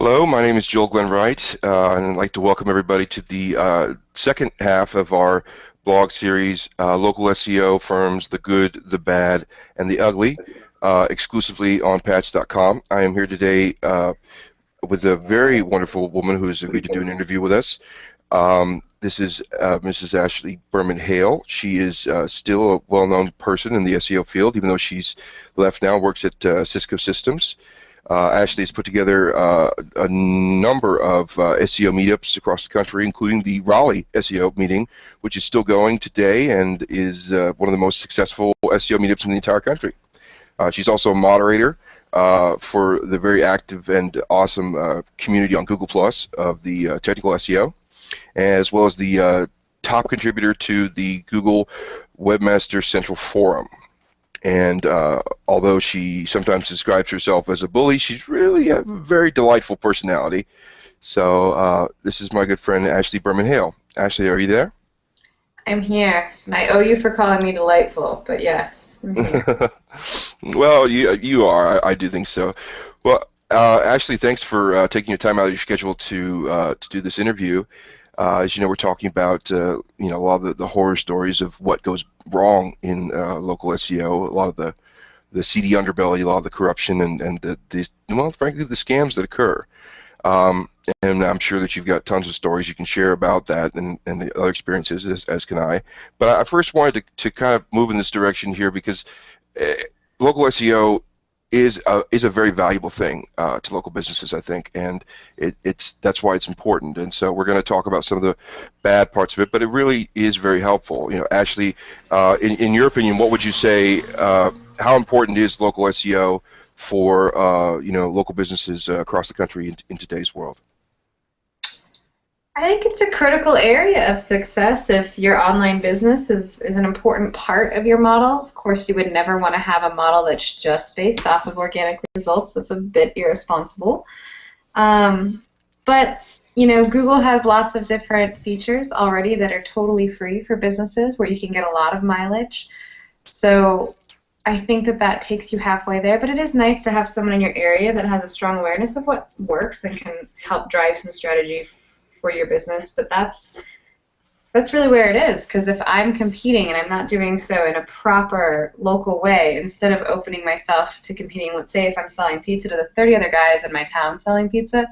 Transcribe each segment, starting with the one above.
Hello, my name is Joel Glenn Wright, and I'd like to welcome everybody to the second half of our blog series, Local SEO Firms, the Good, the Bad, and the Ugly, exclusively on Patch.com. I am here today with a very wonderful woman who has agreed to do an interview with us. This is Mrs. Ashley Berman Hale. She is still a well-known person in the SEO field, even though she's left now, works at Cisco Systems. Ashley has put together a number of SEO meetups across the country, including the Raleigh SEO meeting, which is still going today and is one of the most successful SEO meetups in the entire country. She's also a moderator for the very active and awesome community on Google Plus of the technical SEO, as well as the top contributor to the Google Webmaster Central Forum. And although she sometimes describes herself as a bully, she's really a very delightful personality. So this is my good friend Ashley Berman Hale. Ashley, are you there? I'm here, and I owe you for calling me delightful, but yes, I'm here. Well, you are. I do think so. Well, Ashley, thanks for taking your time out of your schedule to do this interview. As you know, we're talking about a lot of the horror stories of what goes wrong in local SEO, a lot of the seedy underbelly, a lot of the corruption, and frankly, the scams that occur. And I'm sure that you've got tons of stories you can share about that and the other experiences, as can I. But I first wanted to kind of move in this direction here because local SEO is a very valuable thing to local businesses, I think, and that's why it's important. And so we're going to talk about some of the bad parts of it, but it really is very helpful. Ashley, in your opinion, what would you say? How important is local SEO for local businesses across the country in today's world? I think it's a critical area of success if your online business is an important part of your model. Of course, you would never want to have a model that's just based off of organic results. That's a bit irresponsible. But Google has lots of different features already that are totally free for businesses where you can get a lot of mileage. So I think that takes you halfway there, but it is nice to have someone in your area that has a strong awareness of what works and can help drive some strategy for your business. But that's really where it is, because if I'm competing and I'm not doing so in a proper local way, instead of opening myself to competing, let's say if I'm selling pizza to the 30 other guys in my town selling pizza,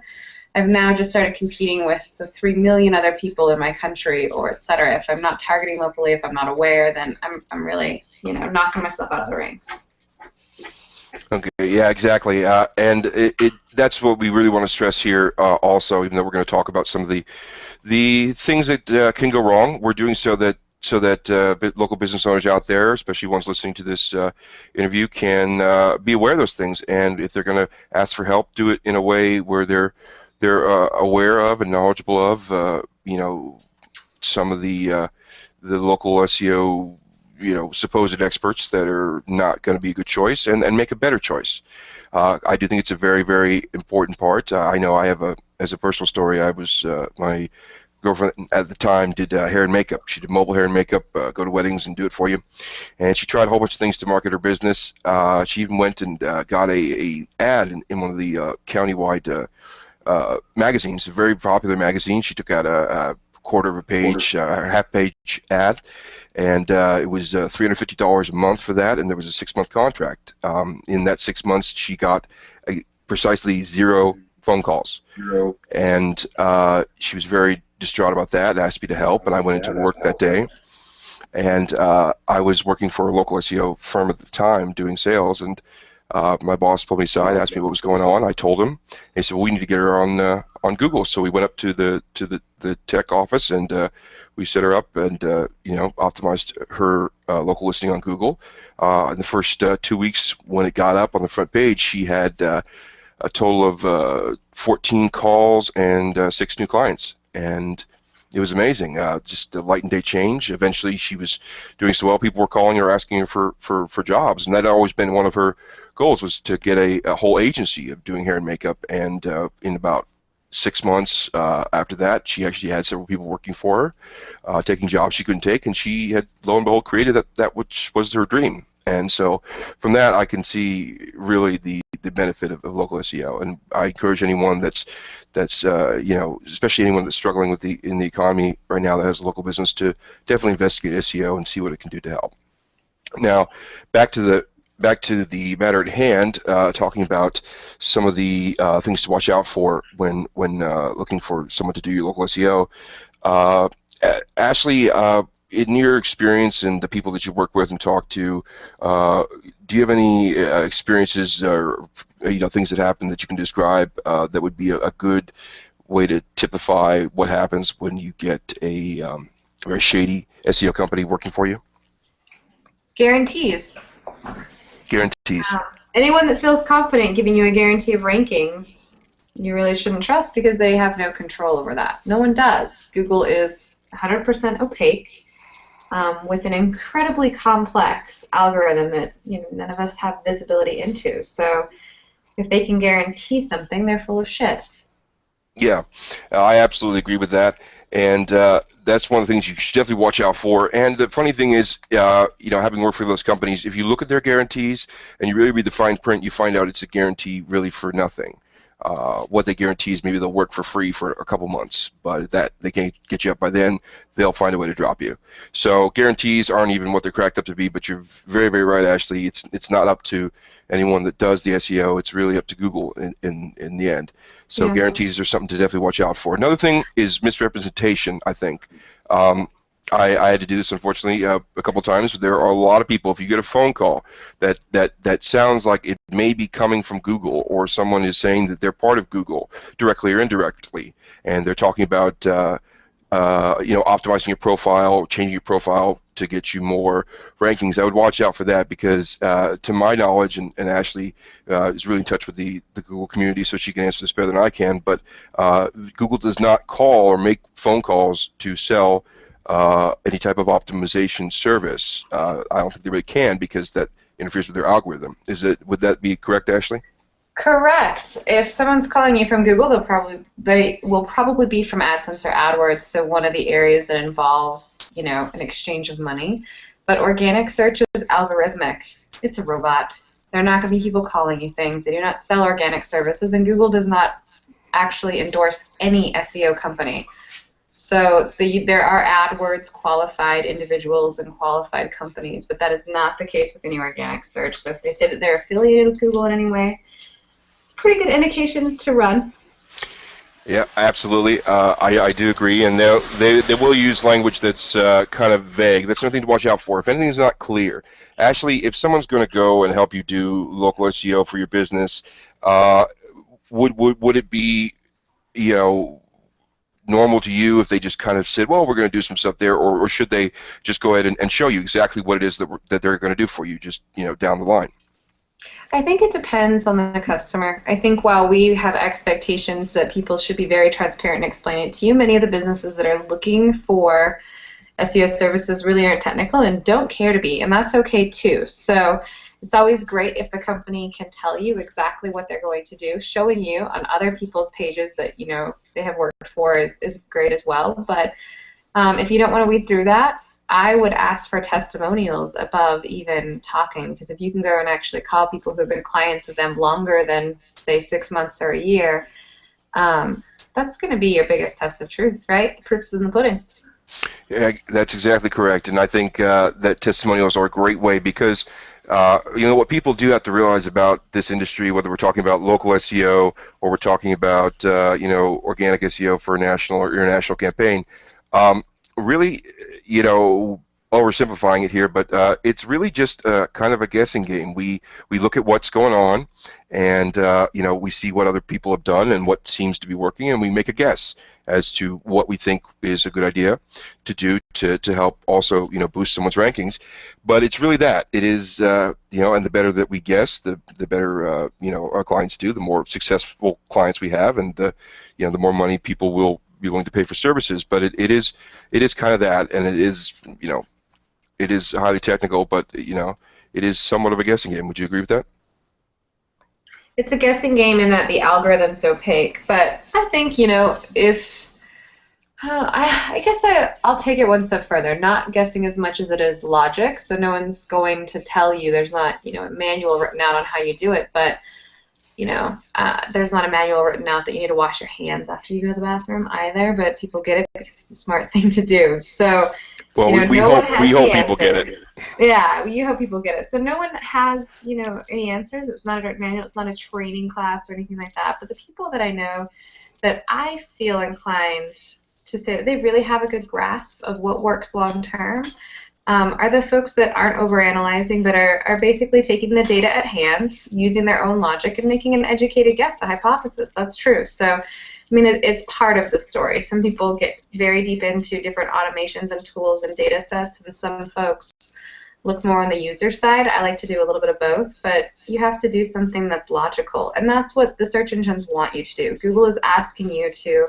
I've now just started competing with the 3 million other people in my country, or etc. If I'm not targeting locally, if I'm not aware, then I'm really knocking myself out of the rings. Okay, yeah, exactly, and that's what we really want to stress here. Also, even though we're going to talk about some of the things that can go wrong, we're doing so that local business owners out there, especially ones listening to this interview, can be aware of those things. And if they're going to ask for help, do it in a way where they're aware of and knowledgeable of some of the local SEO supposed experts that are not going to be a good choice, and make a better choice. I do think it's a very, very important part. I know I have as a personal story, I was my girlfriend at the time did hair and makeup. She did mobile hair and makeup, go to weddings and do it for you. And she tried a whole bunch of things to market her business. She even went and got a ad in one of the countywide magazines, a very popular magazine. She took out a quarter of a page, half-page ad, and it was $350 a month for that, and there was a 6-month contract. In that 6 months, she got precisely 0 phone calls, and she was very distraught about that, asked me to help, and I went into work that day, and I was working for a local SEO firm at the time doing sales, and my boss pulled me aside, asked me what was going on. I told him. He said, "Well, we need to get her on Google." So we went up to the tech office, and we set her up and optimized her local listing on Google. In the first 2 weeks, when it got up on the front page, she had a total of 14 calls and 6 new clients, and it was amazing. Just a light and day change. Eventually, she was doing so well. People were calling her, asking her for jobs, and that had always been one of her goals, was to get a whole agency of doing hair and makeup. And in about 6 months after that, she actually had several people working for her, taking jobs she couldn't take, and she had, lo and behold, created that which was her dream. And so from that, I can see really the benefit of local SEO. And I encourage anyone that's especially anyone that's struggling with in the economy right now that has a local business to definitely investigate SEO and see what it can do to help. Now, back to the matter at hand, talking about some of the things to watch out for when looking for someone to do your local SEO. Uh, Ashley, in your experience and the people that you work with and talk to, do you have any experiences or things that happen that you can describe that would be a good way to typify what happens when you get a very shady SEO company working for you? Guarantees. Guarantees. Anyone that feels confident giving you a guarantee of rankings, you really shouldn't trust because they have no control over that. No one does. Google is 100% opaque with an incredibly complex algorithm that none of us have visibility into. So if they can guarantee something, they're full of shit. Yeah, I absolutely agree with that, and that's one of the things you should definitely watch out for. And the funny thing is, having worked for those companies, if you look at their guarantees and you really read the fine print, you find out it's a guarantee really for nothing. What they guarantee is maybe they'll work for free for a couple months, but if that they can't get you up by then, they'll find a way to drop you. So guarantees aren't even what they're cracked up to be. But you're very, very right, Ashley. It's not up to anyone that does the SEO. It's really up to Google in the end. So Yeah. guarantees are something to definitely watch out for. Another thing is misrepresentation, I think. I had to do this, unfortunately, a couple times. But there are a lot of people, if you get a phone call that sounds like it may be coming from Google, or someone is saying that they're part of Google, directly or indirectly, and they're talking about optimizing your profile, changing your profile to get you more rankings, I would watch out for that because, to my knowledge, and Ashley is really in touch with the Google community, so she can answer this better than I can, but Google does not call or make phone calls to sell any type of optimization service. I don't think they really can because that interferes with their algorithm. Would that be correct, Ashley? Correct. If someone's calling you from Google, they will probably be from AdSense or AdWords, so one of the areas that involves, an exchange of money. But organic search is algorithmic. It's a robot. They're not going to be people calling you things. They do not sell organic services, and Google does not actually endorse any SEO company. So there are AdWords qualified individuals and qualified companies, but that is not the case with any organic search. So if they say that they're affiliated with Google in any way, pretty good indication to run. Yeah, absolutely. I do agree, and they will use language that's kind of vague. That's something to watch out for. If anything's not clear, Ashley, if someone's going to go and help you do local SEO for your business, would it be normal to you if they just kind of said, well, we're going to do some stuff there, or should they just go ahead and show you exactly what it is that they're going to do for you, just down the line? I think it depends on the customer. I think while we have expectations that people should be very transparent and explain it to you, many of the businesses that are looking for SEO services really aren't technical and don't care to be, and that's okay too. So it's always great if the company can tell you exactly what they're going to do. Showing you on other people's pages that they have worked for is great as well. But if you don't want to weed through that, I would ask for testimonials above even talking, because if you can go and actually call people who have been clients of them longer than, say, 6 months or a year, that's going to be your biggest test of truth, right? The proof is in the pudding. Yeah, that's exactly correct, and I think that testimonials are a great way because what people do have to realize about this industry, whether we're talking about local SEO or we're talking about organic SEO for a national or international campaign, really, oversimplifying it here, but it's really just kind of a guessing game. We look at what's going on, and we see what other people have done and what seems to be working, and we make a guess as to what we think is a good idea to do to help also boost someone's rankings. But it's really that it is and the better that we guess, the better our clients do, the more successful clients we have, and the more money people will be willing to pay for services. But it is kind of that, and it is it is highly technical, but it is somewhat of a guessing game. Would you agree with that? It's a guessing game in that the algorithm's opaque, but I think if I guess I'll take it one step further. Not guessing as much as it is logic. So no one's going to tell you. There's not, a manual written out on how you do it. But there's not a manual written out that you need to wash your hands after you go to the bathroom either. But people get it because it's a smart thing to do. So, Well, we no one hope has the people get it. answers. Yeah, you hope people get it. So no one has, any answers. It's not a direct manual. It's not a training class or anything like that. But the people that I know that I feel inclined to say that they really have a good grasp of what works long term are the folks that aren't overanalyzing, but are basically taking the data at hand, using their own logic, and making an educated guess, a hypothesis. That's true. So, I mean, it's part of the story. Some people get very deep into different automations and tools and data sets, and some folks look more on the user side. I like to do a little bit of both, but you have to do something that's logical. And that's what the search engines want you to do. Google is asking you to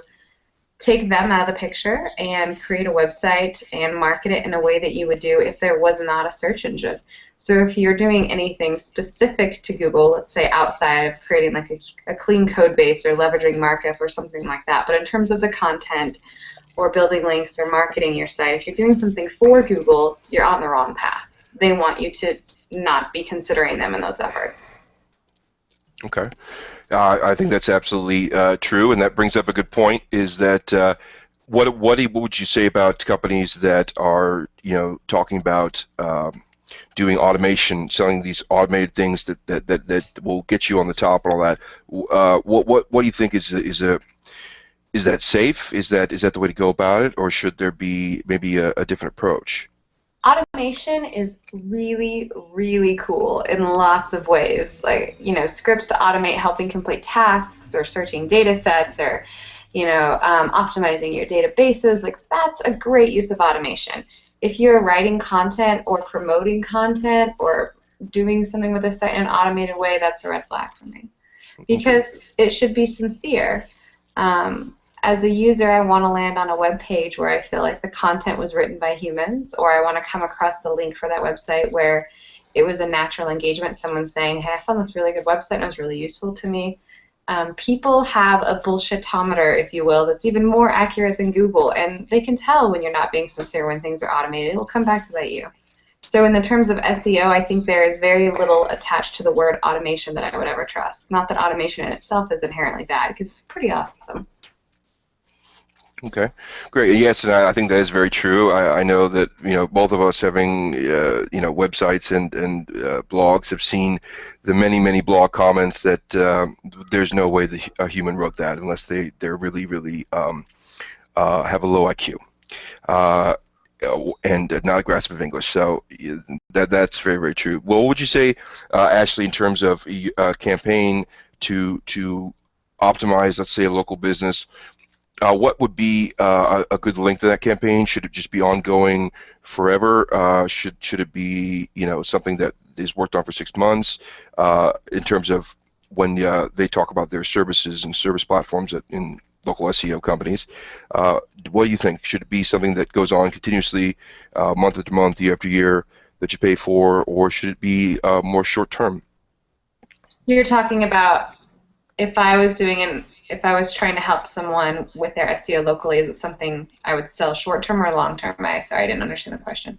take them out of the picture and create a website and market it in a way that you would do if there was not a search engine. So if you're doing anything specific to Google, let's say outside of creating like a clean code base or leveraging markup or something like that, but in terms of the content or building links or marketing your site, if you're doing something for Google, you're on the wrong path. They want you to not be considering them in those efforts. Okay. I think that's absolutely true, and that brings up a good point. Is that what would you say about companies that are talking about doing automation, selling these automated things that will get you on the top and all that? What do you think is that safe? Is that the way to go about it, or should there be maybe a different approach? Automation is really, really cool in lots of ways. Like, scripts to automate helping complete tasks or searching data sets or, optimizing your databases. Like, that's a great use of automation. If you're writing content or promoting content or doing something with a site in an automated way, that's a red flag for me. Because it should be sincere. As a user, I want to land on a web page where I feel like the content was written by humans, or I want to come across the link for that website where it was a natural engagement, someone saying, hey, I found this really good website and it was really useful to me. People have a bullshitometer, if you will, that's even more accurate than Google, and they can tell when you're not being sincere when things are automated. It'll come back to bite you. So in the terms of SEO, I think there is very little attached to the word automation that I would ever trust. Not that automation in itself is inherently bad, because it's pretty awesome. Okay, great. Yes, and I think that is very true. I know that both of us having websites and blogs have seen the many blog comments that there's no way that a human wrote that unless they're really have a low IQ and not a grasp of English. So that's very true. What would you say, Ashley, in terms of a campaign to optimize, let's say, a local business? What would be a good length of that campaign? Should it just be ongoing forever? Should it be something that is worked on for 6 months? In terms of when they talk about their services and service platforms in local SEO companies, what do you think? Should it be something that goes on continuously, month after month, year after year, that you pay for, or should it be more short term? You're talking about if I was trying to help someone with their SEO locally, is it something I would sell short term or long term? Sorry, I didn't understand the question.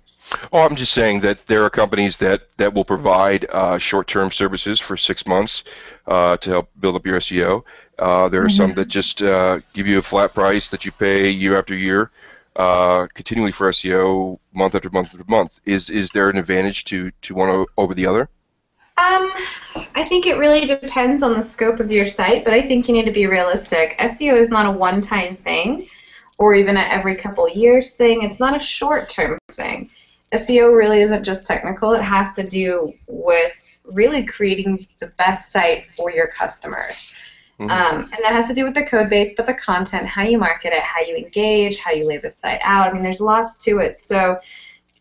Oh, I'm just saying that there are companies that will provide short-term services for 6 months to help build up your SEO. There are some that just give you a flat price that you pay year after year, continually for SEO, month after month after month. Is there an advantage to one over the other? I think it really depends on the scope of your site, but I think you need to be realistic. SEO is not a one-time thing or even a every couple years thing. It's not a short-term thing. SEO really isn't just technical. It has to do with really creating the best site for your customers. And that has to do with the code base, but the content, how you market it, how you engage, how you lay the site out. I mean, there's lots to it. So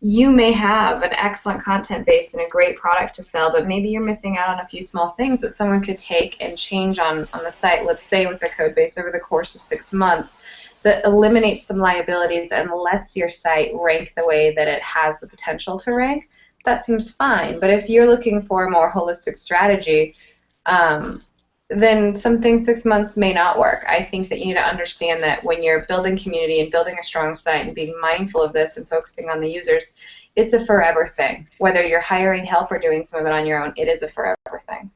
you may have an excellent content base and a great product to sell, but maybe you're missing out on a few small things that someone could take and change on the site, let's say with the code base over the course of 6 months, that eliminates some liabilities and lets your site rank the way that it has the potential to rank. That seems fine. But if you're looking for a more holistic strategy, then something 6 months may not work. I think that you need to understand that when you're building community and building a strong site and being mindful of this and focusing on the users, it's a forever thing. Whether you're hiring help or doing some of it on your own, it is a forever thing.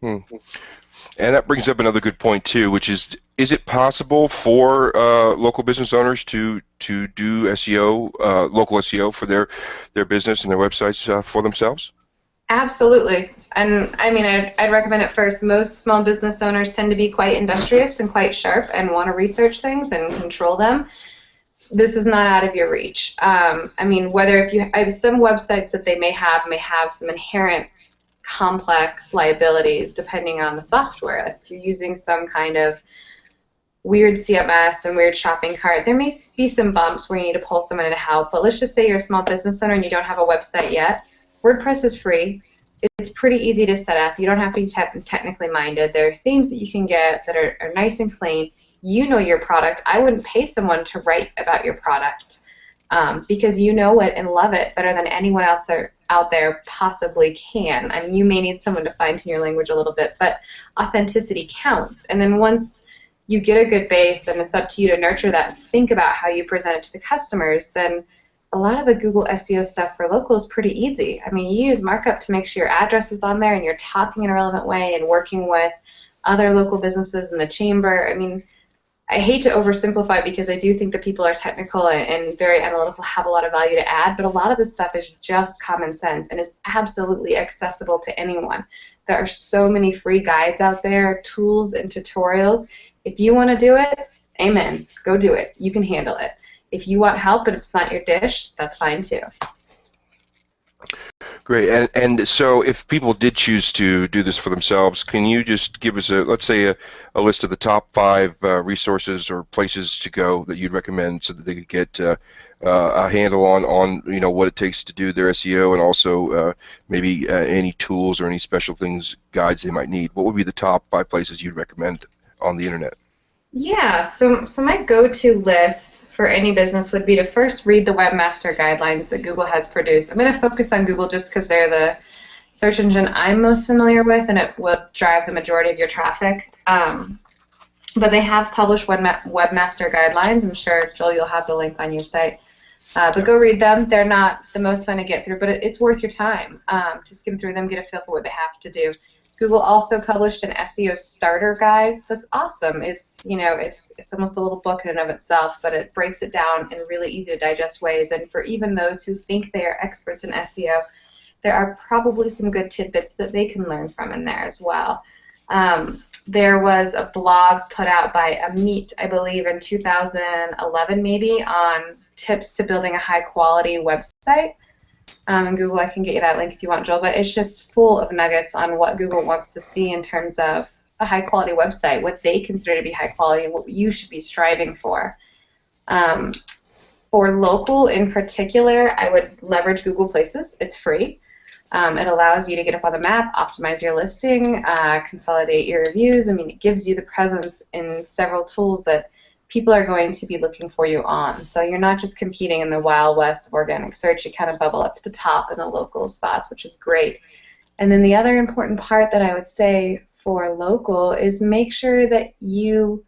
And that brings up another good point too, which is it possible for local business owners to do SEO, local SEO for their business and their websites for themselves? Absolutely. And I mean, I'd recommend it first. Most small business owners tend to be quite industrious and quite sharp and want to research things and control them. This is not out of your reach. I mean, whether if you I have some websites that they may have some inherent complex liabilities depending on the software. If you're using some kind of weird CMS and weird shopping cart, there may be some bumps where you need to pull someone in to help. But let's just say you're a small business owner and you don't have a website yet. WordPress is free. It's pretty easy to set up. You don't have to be technically minded. There are themes that you can get that are nice and clean. You know your product. I wouldn't pay someone to write about your product because you know it and love it better than anyone else out there possibly can. I mean, you may need someone to fine-tune your language a little bit, but authenticity counts. And then once you get a good base and it's up to you to nurture that and think about how you present it to the customers, then a lot of the Google SEO stuff for local is pretty easy. I mean, you use markup to make sure your address is on there and you're talking in a relevant way and working with other local businesses in the chamber. I mean, I hate to oversimplify because I do think that people are technical and very analytical, have a lot of value to add, but a lot of this stuff is just common sense and is absolutely accessible to anyone. There are so many free guides out there, tools and tutorials. If you want to do it, amen, go do it. You can handle it. If you want help, but if it's not your dish, that's fine too. Great. And so if people did choose to do this for themselves, can you just give us let's say a list of the top 5 resources or places to go that you'd recommend so that they could get a handle on what it takes to do their SEO, and also maybe any tools or any special things, guides they might need? What would be the top 5 places you'd recommend on the internet? Yeah, so my go-to list for any business would be to first read the webmaster guidelines that Google has produced. I'm going to focus on Google just because they're the search engine I'm most familiar with, and it will drive the majority of your traffic. But they have published webmaster guidelines. I'm sure, Joel, you'll have the link on your site. But go read them. They're not the most fun to get through, but it's worth your time to skim through them, get a feel for what they have to do. Google also published an SEO starter guide that's awesome. It's it's almost a little book in and of itself, but it breaks it down in really easy to digest ways. And for even those who think they are experts in SEO, there are probably some good tidbits that they can learn from in there as well. There was a blog put out by Amit, I believe, in 2011 maybe, on tips to building a high-quality website. And Google, I can get you that link if you want, Joel, but it's just full of nuggets on what Google wants to see in terms of a high-quality website, what they consider to be high quality, and what you should be striving for. For local in particular, I would leverage Google Places. It's free. It allows you to get up on the map, optimize your listing, consolidate your reviews. I mean, it gives you the presence in several tools that people are going to be looking for you on. So you're not just competing in the Wild West of organic search. You kind of bubble up to the top in the local spots, which is great. And then the other important part that I would say for local is make sure that you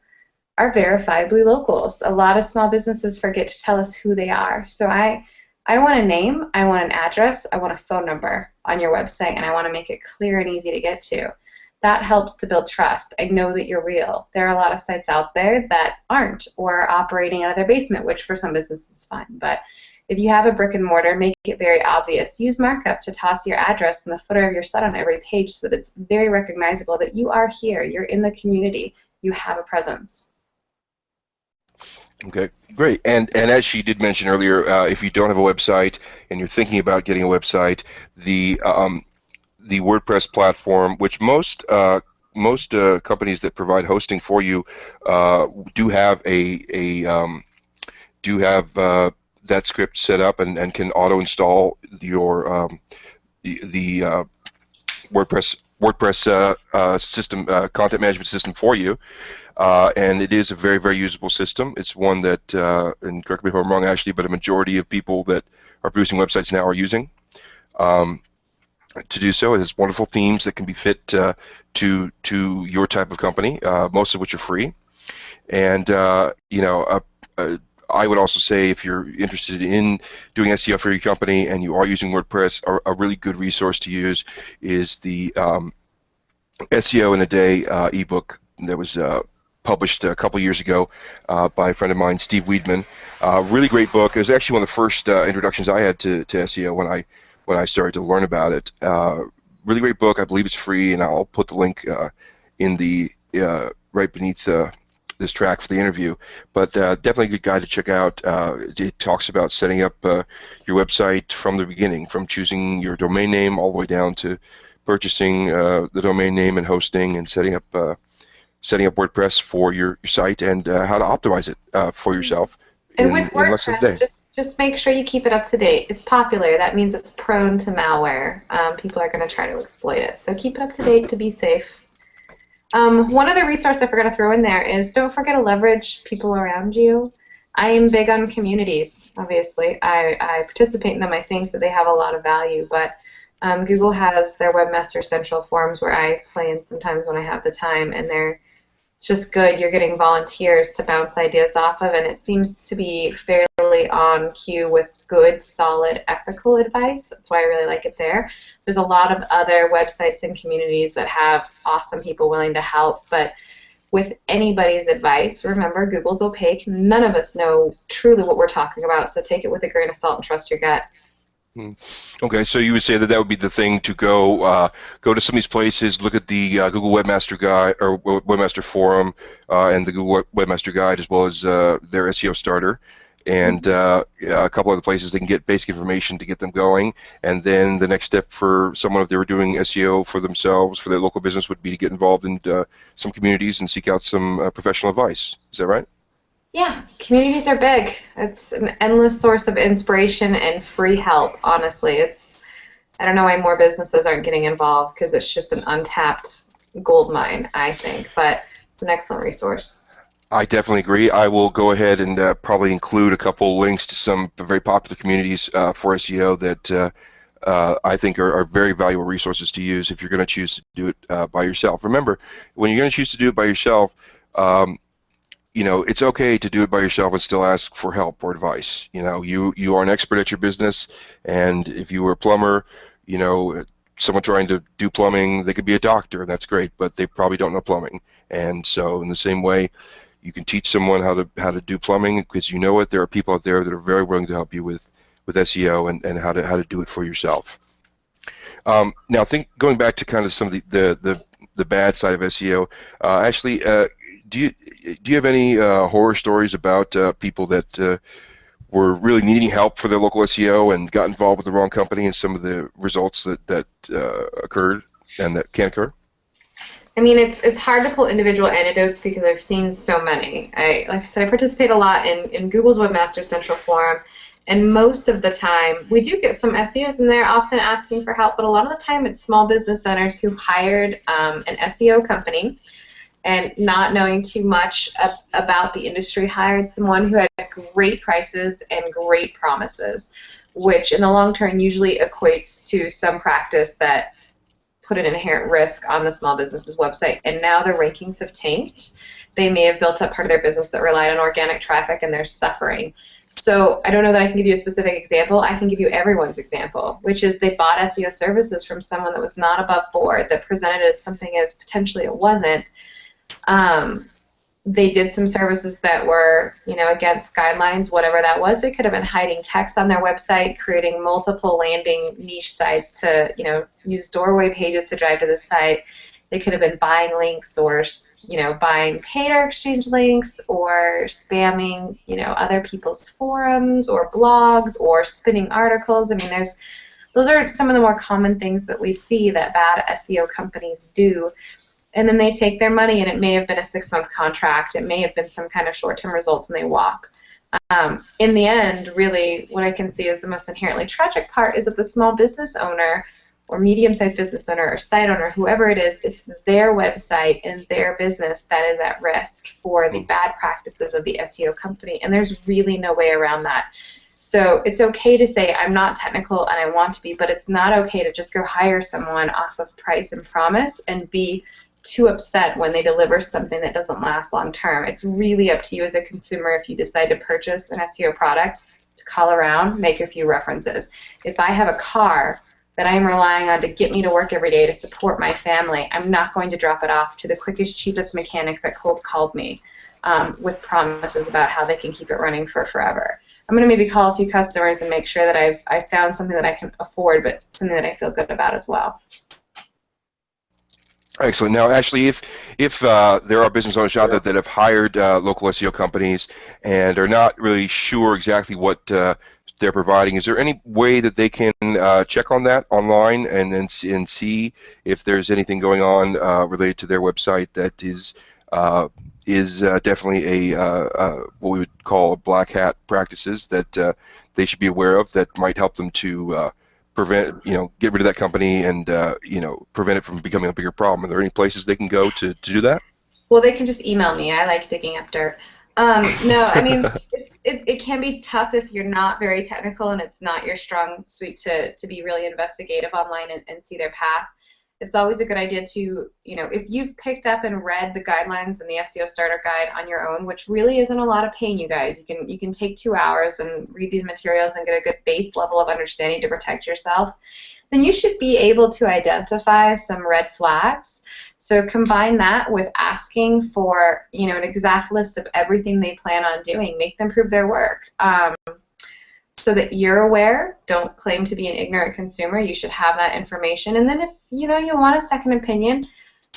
are verifiably locals. A lot of small businesses forget to tell us who they are. So I want a name, I want an address, I want a phone number on your website, and I want to make it clear and easy to get to. That helps to build trust. I know that you're real. There are a lot of sites out there that aren't, or are operating out of their basement, which for some businesses is fine. But if you have a brick and mortar, make it very obvious. Use markup to toss your address in the footer of your site on every page so that it's very recognizable that you are here, you're in the community, you have a presence. Okay, great. And as she did mention earlier, if you don't have a website and you're thinking about getting a website, the WordPress platform, which most companies that provide hosting for you do have that script set up and can auto install your the WordPress system, content management system for you. And it is a very, very usable system. It's one that, and correct me if I'm wrong, Ashley, but a majority of people that are producing websites now are using. to do so. It has wonderful themes that can be fit to your type of company, most of which are free. And I would also say if you're interested in doing SEO for your company and you are using WordPress, a really good resource to use is the SEO in a Day ebook that was published a couple years ago by a friend of mine, Steve Weedman. Really great book. It was actually one of the first introductions I had to SEO when I started to learn about it. Really great book. I believe it's free, and I'll put the link in the right beneath this track for the interview. But definitely a good guide to check out. It talks about setting up your website from the beginning, from choosing your domain name all the way down to purchasing the domain name and hosting and setting up WordPress for your site, and how to optimize it for yourself And with in less than a WordPress, day. just make sure you keep it up to date. It's popular. That means it's prone to malware. People are going to try to exploit it. So keep it up to date to be safe. One other resource I forgot to throw in there is don't forget to leverage people around you. I am big on communities, obviously. I participate in them. I think that they have a lot of value, but Google has their Webmaster Central forums where I play in sometimes when I have the time, and it's just good. You're getting volunteers to bounce ideas off of, and it seems to be fairly on cue with good, solid, ethical advice. That's why I really like it there. There's a lot of other websites and communities that have awesome people willing to help, but with anybody's advice, remember, Google's opaque. None of us know truly what we're talking about, so take it with a grain of salt and trust your gut. Hmm. Okay, so you would say that would be the thing to go to some of these places, look at the Google Webmaster Guide or Webmaster Forum and the Google Webmaster Guide, as well as their SEO Starter, and a couple other places they can get basic information to get them going. And then the next step for someone, if they were doing SEO for themselves, for their local business, would be to get involved in some communities and seek out some professional advice. Is that right? Yeah, communities are big. It's an endless source of inspiration and free help, honestly. I don't know why more businesses aren't getting involved because it's just an untapped gold mine, I think, but it's an excellent resource. I definitely agree. I will go ahead and probably include a couple links to some very popular communities for SEO that I think are very valuable resources to use if you're going to choose to do it by yourself. Remember, when you're going to choose to do it by yourself, um, it's okay to do it by yourself and still ask for help or advice. You are an expert at your business, and if you were a plumber, you know, someone trying to do plumbing, they could be a doctor, and that's great, but they probably don't know plumbing. And so, in the same way, you can teach someone how to do plumbing because you know what, there are people out there that are very willing to help you with SEO and how to do it for yourself. Now, going back to kind of some of the bad side of SEO, Ashley, do you have any horror stories about people that were really needing help for their local SEO and got involved with the wrong company and some of the results that occurred and that can occur? I mean, it's hard to pull individual anecdotes because I've seen so many. Like I said, I participate a lot in Google's Webmaster Central Forum, and most of the time we do get some SEOs in there, often asking for help. But a lot of the time, it's small business owners who hired an SEO company and not knowing too much about the industry, hired someone who had great prices and great promises, which in the long term usually equates to some practice that put an inherent risk on the small business's website, and now their rankings have tanked. They may have built up part of their business that relied on organic traffic, and they're suffering. So I don't know that I can give you a specific example. I can give you everyone's example, which is they bought SEO services from someone that was not above board, that presented it as something as potentially it wasn't. They did some services that were, against guidelines, whatever that was. They could have been hiding text on their website, creating multiple landing niche sites to, use doorway pages to drive to the site. They could have been buying links or, buying paid or exchange links or spamming, other people's forums or blogs or spinning articles. I mean, those are some of the more common things that we see that bad SEO companies do. And then they take their money, and it may have been a 6-month contract. It may have been some kind of short-term results, and they walk. In the end, really, what I can see is the most inherently tragic part is that the small business owner or medium-sized business owner or site owner, whoever it is, it's their website and their business that is at risk for the bad practices of the SEO company, and there's really no way around that. So it's okay to say, I'm not technical and I want to be, but it's not okay to just go hire someone off of price and promise and be too upset when they deliver something that doesn't last long term. It's really up to you as a consumer if you decide to purchase an SEO product to call around, make a few references. If I have a car that I'm relying on to get me to work every day to support my family, I'm not going to drop it off to the quickest, cheapest mechanic that cold called me with promises about how they can keep it running for forever. I'm going to maybe call a few customers and make sure that I've found something that I can afford, but something that I feel good about as well. Excellent. Now, Ashley, if there are business owners out there that have hired local SEO companies and are not really sure exactly what they're providing, is there any way that they can check on that online and see if there's anything going on related to their website that is definitely what we would call black hat practices that they should be aware of that might help them to get rid of that company and prevent it from becoming a bigger problem? Are there any places they can go to do that? Well, they can just email me. I like digging up dirt. No, I mean, it can be tough if you're not very technical and it's not your strong suit to be really investigative online and see their path. It's always a good idea to, if you've picked up and read the guidelines and the SEO Starter Guide on your own, which really isn't a lot of pain, you guys. You can take 2 hours and read these materials and get a good base level of understanding to protect yourself. Then you should be able to identify some red flags. So combine that with asking for, an exact list of everything they plan on doing. Make them prove their work. So that you're aware. Don't claim to be an ignorant consumer. You should have that information. And then if you want a second opinion,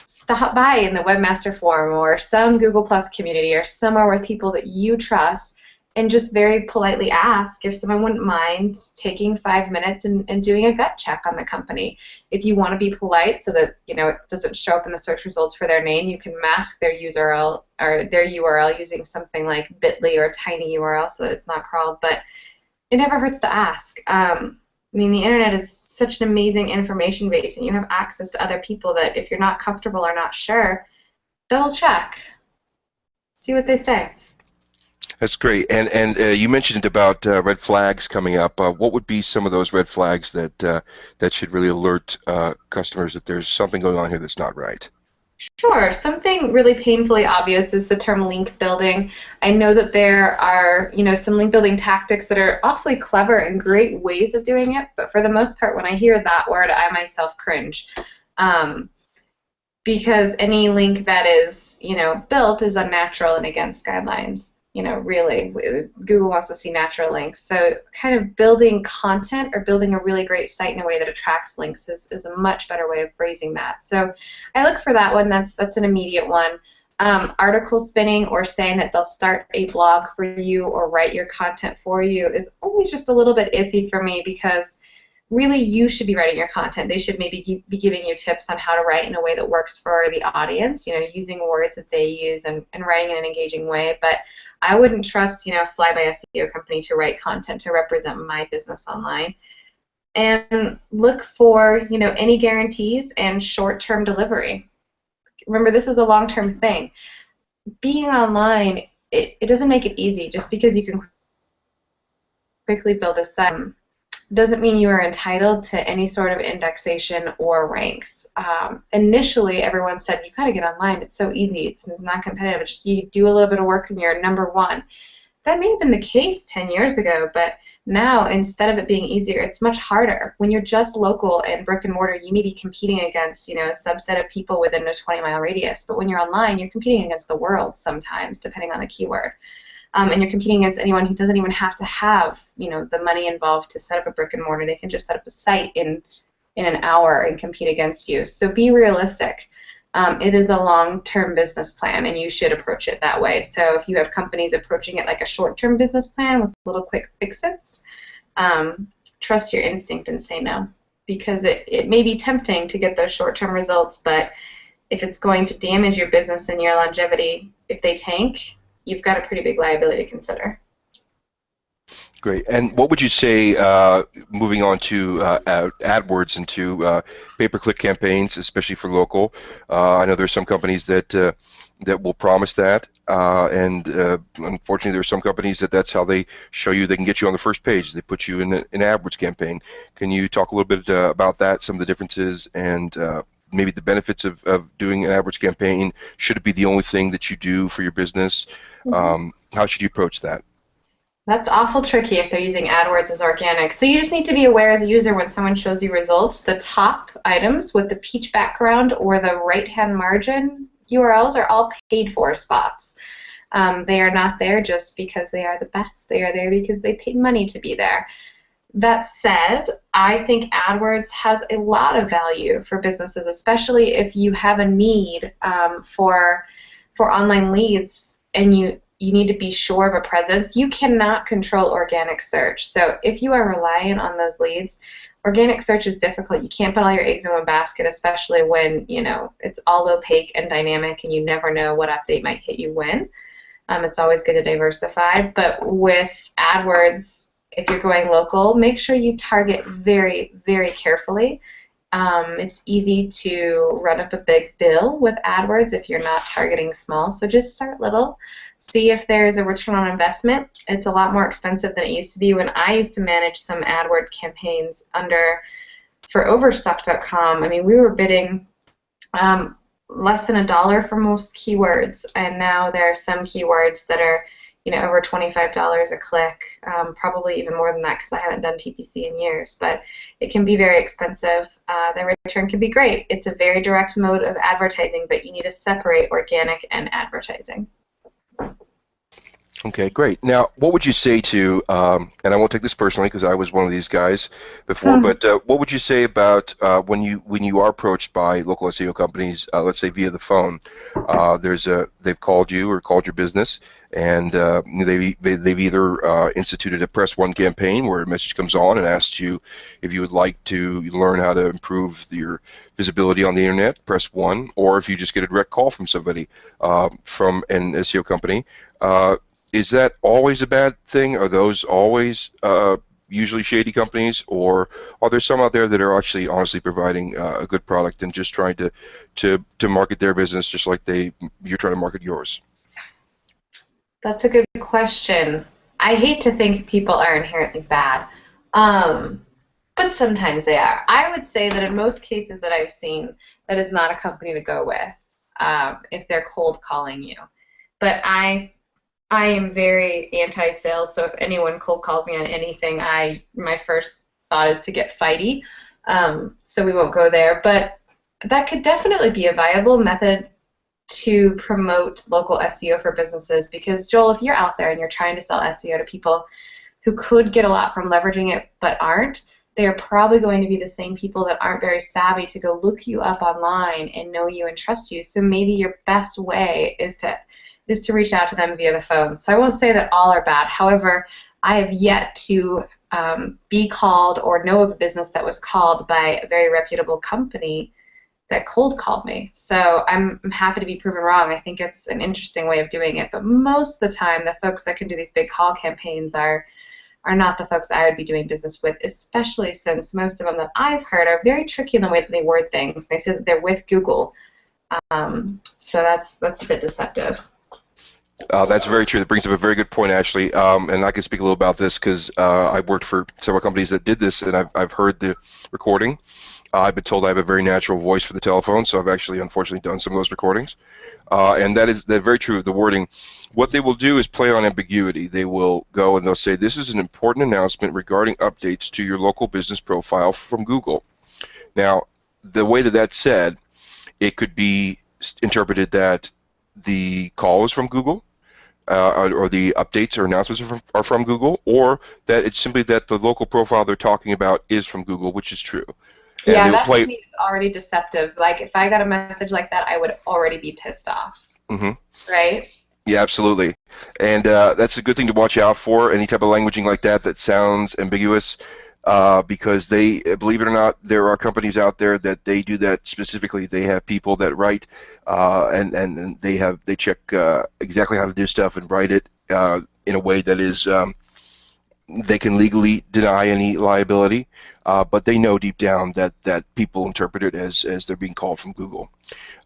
stop by in the Webmaster Forum or some Google Plus community or somewhere with people that you trust and just very politely ask if someone wouldn't mind taking 5 minutes and doing a gut check on the company. If you want to be polite so that it doesn't show up in the search results for their name, you can mask their URL or their URL using something like bit.ly or tinyURL so that it's not crawled. But it never hurts to ask. I mean, the internet is such an amazing information base, and you have access to other people that if you're not comfortable or not sure, double check. See what they say. That's great. And you mentioned about red flags coming up. What would be some of those red flags that should really alert customers that there's something going on here that's not right? Sure. Something really painfully obvious is the term link building. I know that there are, some link building tactics that are awfully clever and great ways of doing it, but for the most part, when I hear that word, I myself cringe. Because any link that is, built is unnatural and against guidelines. Really, Google wants to see natural links. So kind of building content or building a really great site in a way that attracts links is a much better way of phrasing that. So I look for that one. That's an immediate one. Article spinning or saying that they'll start a blog for you or write your content for you is always just a little bit iffy for me because really you should be writing your content. They should maybe be giving you tips on how to write in a way that works for the audience, using words that they use and writing in an engaging way. But I wouldn't trust, fly-by SEO company to write content to represent my business online. And look for, any guarantees and short-term delivery. Remember, this is a long-term thing. Being online, it doesn't make it easy. Just because you can quickly build a site doesn't mean you are entitled to any sort of indexation or ranks. Initially, everyone said, you got to get online. It's so easy. It's not competitive. It's just you do a little bit of work and you're number one. That may have been the case 10 years ago, but now, instead of it being easier, it's much harder. When you're just local and brick and mortar, you may be competing against, a subset of people within a 20-mile radius. But when you're online, you're competing against the world sometimes, depending on the keyword. And you're competing against anyone who doesn't even have to have, the money involved to set up a brick and mortar. They can just set up a site in an hour and compete against you. So be realistic. It is a long-term business plan, and you should approach it that way. So if you have companies approaching it like a short-term business plan with little quick fix-its, trust your instinct and say no. Because it may be tempting to get those short-term results, but if it's going to damage your business and your longevity, if they tank, you've got a pretty big liability to consider. Great. And what would you say, moving on to AdWords and to pay-per-click campaigns, especially for local? I know there's some companies that will promise that, and unfortunately, there are some companies that's how they show you they can get you on the first page. They put you in an AdWords campaign. Can you talk a little bit about that, some of the differences, and maybe the benefits of doing an AdWords campaign? Should it be the only thing that you do for your business? How should you approach that? That's awful tricky if they're using AdWords as organic. So you just need to be aware as a user when someone shows you results, the top items with the peach background or the right-hand margin URLs are all paid for spots. They are not there just because they are the best. They are there because they paid money to be there. That said, I think AdWords has a lot of value for businesses, especially if you have a need for online leads and you need to be sure of a presence. You cannot control organic search. So if you are reliant on those leads, organic search is difficult. You can't put all your eggs in one basket, especially when it's all opaque and dynamic and you never know what update might hit you when. It's always good to diversify. But with AdWords, if you're going local, make sure you target very, very carefully. It's easy to run up a big bill with AdWords if you're not targeting small. So just start little. See if there's a return on investment. It's a lot more expensive than it used to be. When I used to manage some AdWord campaigns for Overstock.com, I mean, we were bidding less than $1 for most keywords, and now there are some keywords that are over $25 a click, probably even more than that because I haven't done PPC in years, but it can be very expensive. The return can be great. It's a very direct mode of advertising, but you need to separate organic and advertising. Okay, great. Now, what would you say to, and I won't take this personally because I was one of these guys before, but what would you say about when you are approached by local SEO companies, let's say via the phone, they've called you or called your business, and they've either instituted a Press One campaign where a message comes on and asks you if you would like to learn how to improve your visibility on the internet, press 1, or if you just get a direct call from somebody from an SEO company. Is that always a bad thing? Are those always usually shady companies, or are there some out there that are actually honestly providing a good product and just trying to market their business just like you're trying to market yours? That's a good question. I hate to think people are inherently bad, but sometimes they are. I would say that in most cases that I've seen, that is not a company to go with if they're cold calling you. But I am very anti-sales, so if anyone cold calls me on anything, my first thought is to get fighty. So we won't go there. But that could definitely be a viable method to promote local SEO for businesses, because Joel, if you're out there and you're trying to sell SEO to people who could get a lot from leveraging it but aren't, they are probably going to be the same people that aren't very savvy to go look you up online and know you and trust you. So maybe your best way is to reach out to them via the phone. So I won't say that all are bad. However, I have yet to be called or know of a business that was called by a very reputable company that cold called me. So I'm happy to be proven wrong. I think it's an interesting way of doing it. But most of the time, the folks that can do these big call campaigns are not the folks I would be doing business with, especially since most of them that I've heard are very tricky in the way that they word things. They say that they're with Google. So that's a bit deceptive. That's very true. That brings up a very good point, Ashley. And I can speak a little about this because I worked for several companies that did this, and I've heard the recording. I've been told I have a very natural voice for the telephone, so I've actually, unfortunately, done some of those recordings. And that's very true of the wording. What they will do is play on ambiguity. They will go and they'll say, this is an important announcement regarding updates to your local business profile from Google. Now, the way that that's said, it could be interpreted that the call is from Google, or the updates or announcements are from Google, or that it's simply that the local profile they're talking about is from Google, which is true. And yeah, that to me is already deceptive. Like, if I got a message like that, I would already be pissed off. Mm-hmm. Right? Yeah, absolutely. And that's a good thing to watch out for, any type of languaging like that sounds ambiguous, because they, believe it or not, there are companies out there that they do that specifically. They have people that write, and they check exactly how to do stuff and write it in a way that is They can legally deny any liability, but they know deep down that people interpret it as they're being called from Google.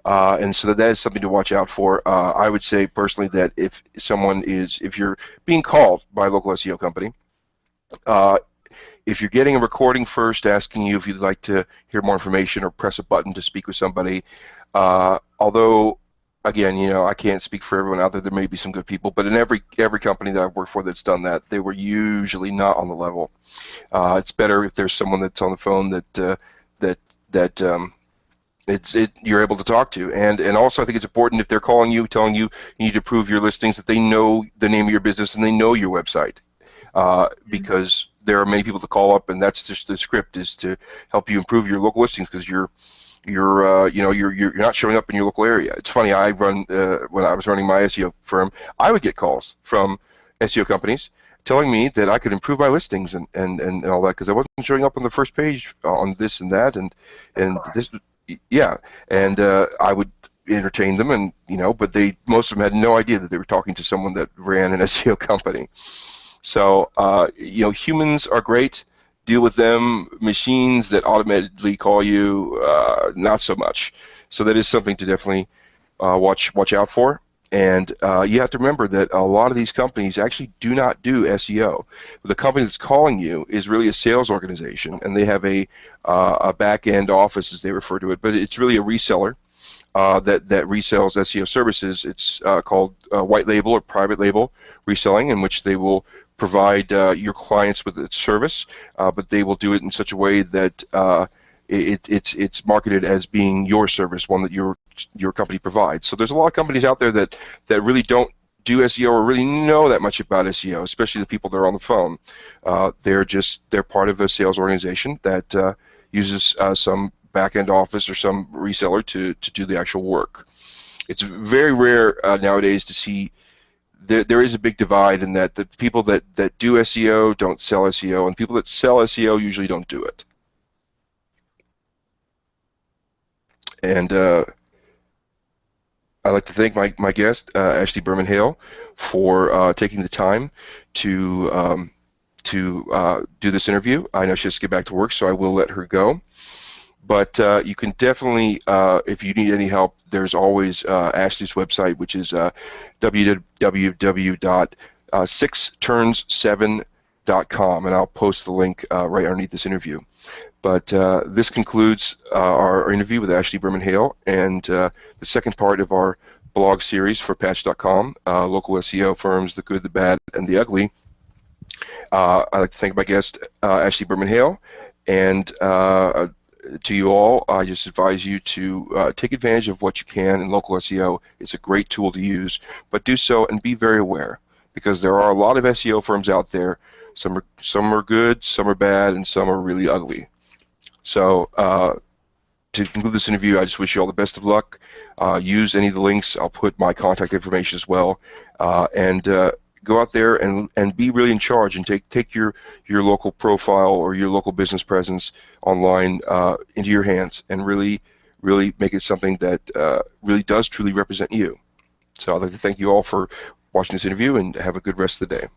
And so that is something to watch out for. I would say personally that if you're being called by a local SEO company, uh, if you're getting a recording first asking you if you'd like to hear more information or press a button to speak with somebody, although again, I can't speak for everyone out there. There may be some good people, but in every company that I've worked for that's done that, they were usually not on the level. It's better if there's someone that's on the phone that you're able to talk to, and also I think it's important if they're calling you, telling you you need to prove your listings, that they know the name of your business and they know your website, because there are many people to call up, and that's just the script, is to help you improve your local listings because you're not showing up in your local area. It's funny. When I was running my SEO firm, I would get calls from SEO companies telling me that I could improve my listings and all that because I wasn't showing up on the first page on this and that Of and this. course. Yeah, and I would entertain them, and but most of them had no idea that they were talking to someone that ran an SEO company. So humans are great. Deal with them. Machines that automatically call you, not so much. So that is something to definitely watch out for. And you have to remember that a lot of these companies actually do not do SEO. The company that's calling you is really a sales organization, and they have a back-end office, as they refer to it, but it's really a reseller that resells SEO services. It's called white label or private label reselling, in which they will provide your clients with a service, but they will do it in such a way that it's marketed as being your service, one that your company provides. So there's a lot of companies out there that really don't do SEO or really know that much about SEO, especially the people that are on the phone. They're part of a sales organization that uses some back-end office or some reseller to do the actual work. It's very rare nowadays to see. There is a big divide in that the people that do SEO don't sell SEO, and people that sell SEO usually don't do it. And I'd like to thank my guest, Ashley Berman Hale, for taking the time to do this interview. I know she has to get back to work, so I will let her go. But you can definitely, if you need any help, there's always Ashley's website, which is www.sixturns7.com, and I'll post the link right underneath this interview. But this concludes our interview with Ashley Berman Hale, and the second part of our blog series for Patch.com, local SEO firms, the good, the bad, and the ugly. I'd like to thank my guest, Ashley Berman Hale, and to you all, I just advise you to take advantage of what you can in local SEO. It's a great tool to use, but do so and be very aware, because there are a lot of SEO firms out there. Some are good, some are bad, and some are really ugly. So to conclude this interview, I just wish you all the best of luck. Use any of the links. I'll put my contact information as well, and go out there and be really in charge, and take your local profile or your local business presence online into your hands, and really make it something that really does truly represent you. So I'd like to thank you all for watching this interview, and have a good rest of the day.